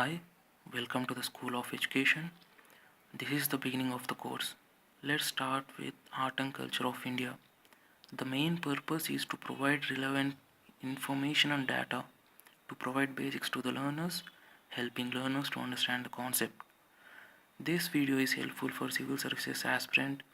Hi, welcome to the School of Education. This is the beginning of the course. Let's start with Art and Culture of India. The main purpose is to provide relevant information and data to provide basics to the learners, helping learners to understand the concept. This video is helpful for civil services aspirants,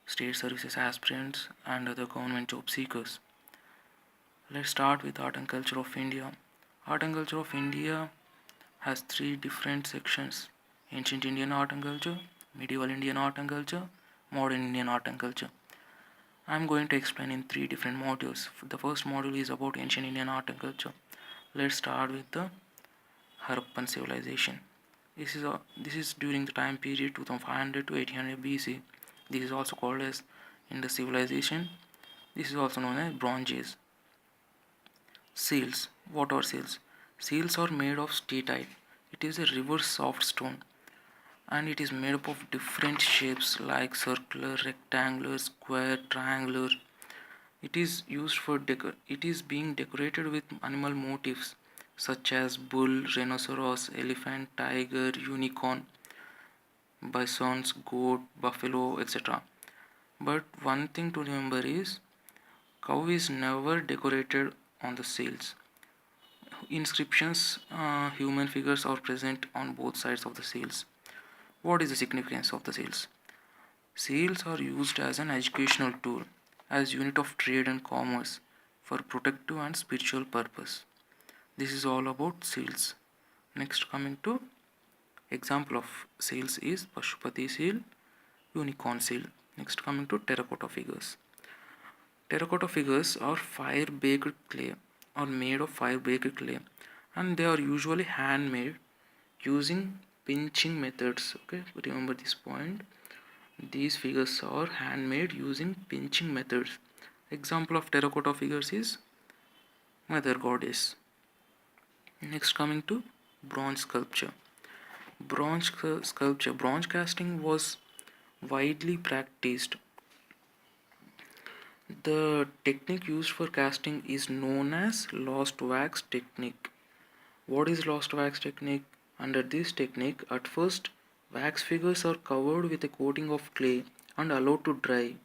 state services aspirants, and other government job seekers. Let's start with Art and Culture of India. Art and Culture of India has three different sections: ancient Indian art and culture, medieval Indian art and culture, modern Indian art and culture. I am going to explain in three different modules. The first module is about ancient Indian art and culture. Let's start with the Harappan civilization. This is during the time period 2500 to 1800 BC. This is also called as Indus civilization. This is also known as Bronze Age. Seals. What are seals? Seals are made of steatite. It is a reverse soft stone and it is made up of different shapes like circular, rectangular, square, triangular. It is used for it is being decorated with animal motifs such as bull, rhinoceros, elephant, tiger, unicorn, bisons, goat, buffalo, etc. But one thing to remember is cow is never decorated on the seals. Inscriptions, human figures are present on both sides of the seals. What is the significance of the seals? Seals are used as an educational tool, as unit of trade and commerce, for protective and spiritual purpose. This is all about seals. Next, coming to example of seals is Pashupati seal, unicorn seal. Next, coming to terracotta figures. Terracotta figures are fire-baked clay, or made of fire-baked clay, and they are usually handmade using pinching methods. Okay, remember this point. These figures are handmade using pinching methods. Example of terracotta figures is Mother Goddess. Next, coming to bronze sculpture. Bronze casting was widely practiced. The technique used for casting is known as lost wax technique. What is lost wax technique? Under this technique, at first, wax figures are covered with a coating of clay and allowed to dry.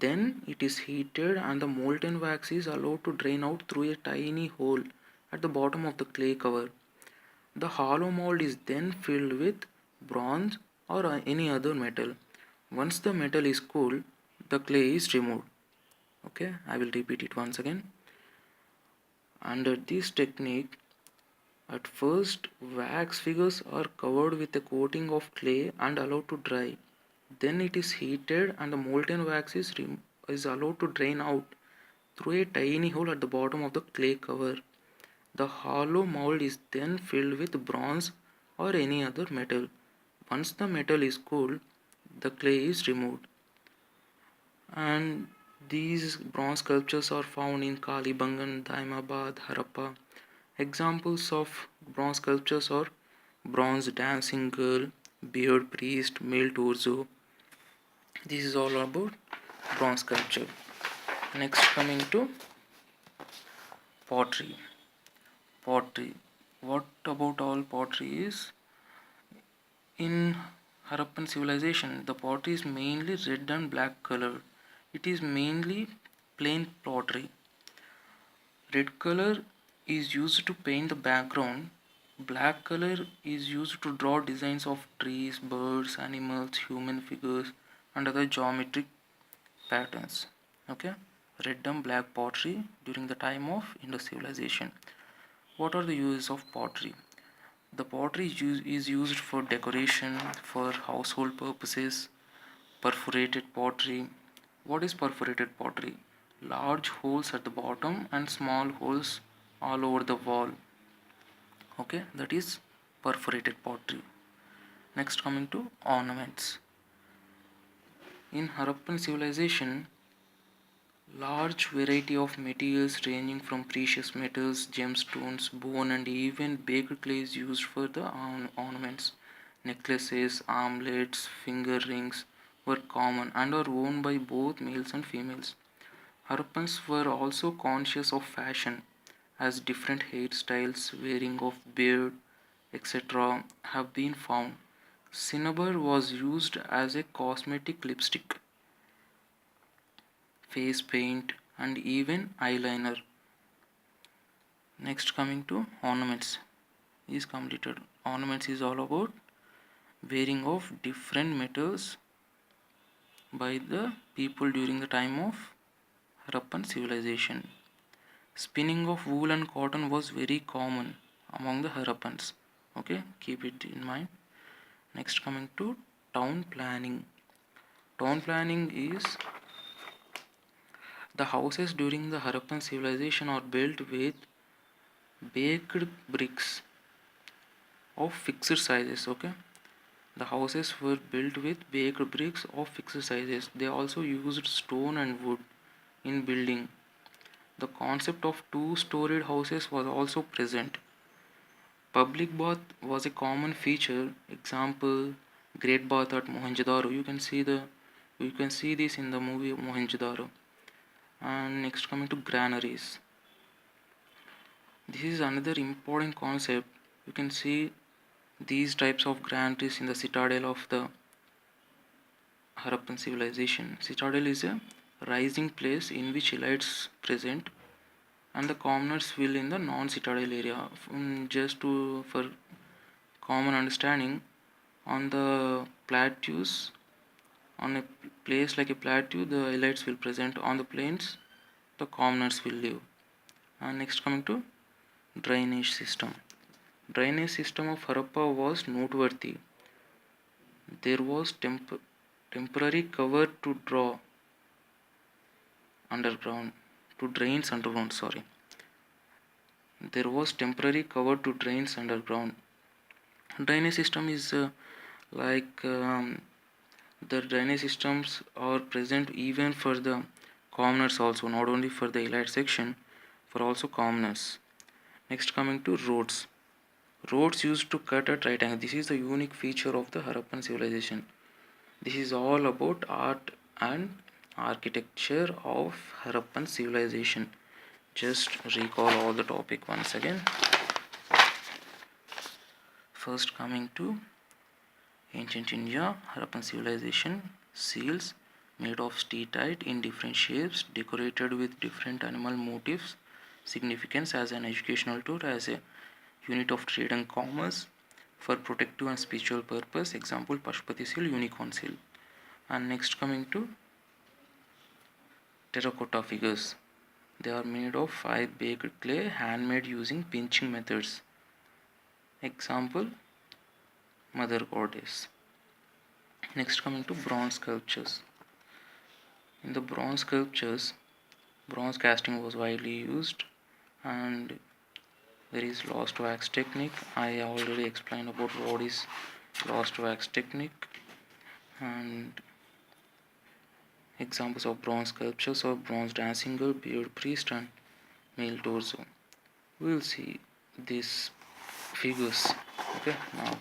Then it is heated and the molten wax is allowed to drain out through a tiny hole at the bottom of the clay cover. The hollow mold is then filled with bronze or any other metal. Once the metal is cool, the clay is removed. Okay, I will repeat it once again. Under this technique, at first, wax figures are covered with a coating of clay and allowed to dry. Then it is heated and the molten wax is allowed to drain out through a tiny hole at the bottom of the clay cover. The hollow mold is then filled with bronze or any other metal. Once the metal is cooled, the clay is removed. And these bronze sculptures are found in Kalibangan, Daimabad, Harappa. Examples of bronze sculptures are bronze dancing girl, beard priest, male torso. This is all about bronze sculpture. Next, coming to pottery. Pottery. What about all pottery is? In Harappan civilization, the pottery is mainly red and black color. It is mainly plain pottery. Red color is used to paint the background. Black color is used to draw designs of trees, birds, animals, human figures, and other geometric patterns. Okay, red and black pottery during the time of Indus civilization. What are the uses of pottery? The pottery is used for decoration, for household purposes. Perforated pottery. What is perforated pottery? Large holes at the bottom and small holes all over the wall. Okay, that is perforated pottery. Next, coming to ornaments. In Harappan civilization, large variety of materials ranging from precious metals, gemstones, bone, and even baked clay is used for the ornaments. Necklaces, armlets, finger rings were common and are worn by both males and females. Harappans were also conscious of fashion, as different hairstyles, wearing of beard, etc. have been found. Cinnabar was used as a cosmetic lipstick, face paint, and even eyeliner. Next, coming to ornaments is completed. Ornaments is all about wearing of different metals by the people during the time of Harappan civilization. Spinning of wool and cotton was very common among the Harappans. Okay, keep it in mind. Next, coming to town planning. Town planning is the houses during the Harappan civilization are built with baked bricks of fixed sizes. Okay, the houses were built with baked bricks of fixed sizes. They also used stone and wood in building. The concept of two-storied houses was also present. Public bath was a common feature. Example, Great Bath at Mohenjo-daro. You can see this in the movie Mohenjo-daro. And next, coming to granaries. This is another important concept. You can see these types of granaries in the citadel of the Harappan civilization. Citadel is a rising place in which elites present and the commoners will in the non-citadel area. Just to for common understanding, on the plateaus, on a place like a plateau, the elites will present. On the plains, the commoners will live. And next, coming to drainage system. Drainage system of Harappa was noteworthy. There was temporary cover to draw underground, to drains underground. Sorry, there was temporary cover to drains underground. Drainage system is like the drainage systems are present even for the commoners also, not only for the elite section, for also commoners. Next, coming to roads. Roads used to cut at right angle. This is the unique feature of the Harappan civilization. This is all about art and architecture of Harappan civilization. Just recall all the topic once again. First, coming to ancient India, Harappan civilization, seals made of steatite in different shapes, decorated with different animal motifs, significance as an educational tool, as a unit of trade and commerce, for protective and spiritual purpose. Example, Pashupati seal, unicorn seal. And next, coming to terracotta figures. They are made of 5 baked clay, handmade using pinching methods. Example, Mother Goddess. Next, coming to bronze sculptures. In the bronze sculptures, bronze casting was widely used, and there is lost wax technique. I already explained about what is lost wax technique, and examples of bronze sculptures are bronze dancing girl, beard priest, and male torso. We will see these figures. Okay, now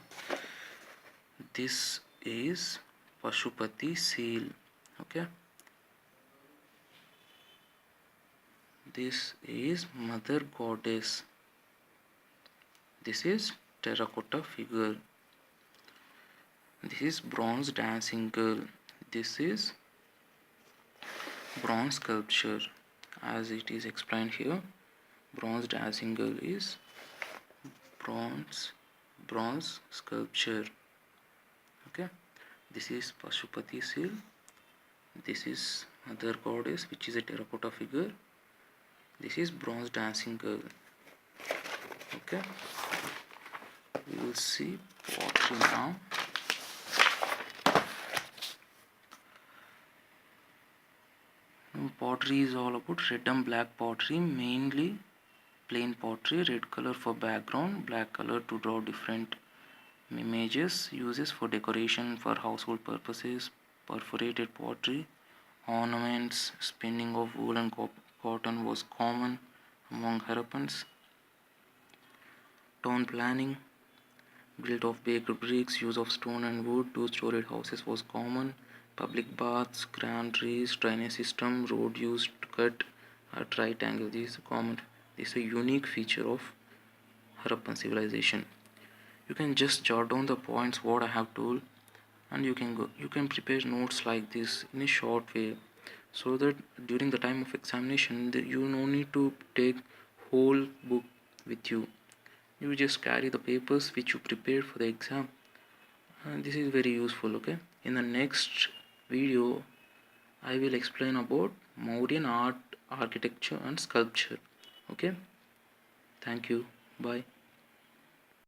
this is Pashupati seal. Okay, this is Mother Goddess. This is terracotta figure. This is bronze dancing girl. This is bronze sculpture. As it is explained here, bronze dancing girl is bronze sculpture. Okay, this is Pashupati seal. This is Mother Goddess, which is a terracotta figure. This is bronze dancing girl. Okay, we will see pottery now. Pottery is all about red and black pottery, mainly plain pottery, red color for background, black color to draw different images, uses for decoration for household purposes, perforated pottery, ornaments, spinning of wool and cotton was common among Harappans. Town planning, built of baked bricks, use of stone and wood, two-storied houses was common. Public baths, granaries, drainage system, road used to cut at right angle. This is common. This is a unique feature of Harappan civilization. You can just jot down the points what I have told, and you can prepare notes like this in a short way, so that during the time of examination you no need to take whole book with you. You just carry the papers which you prepared for the exam, and this is very useful. Okay, in the next video I will explain about Mauryan art, architecture and sculpture. Okay, thank you, bye.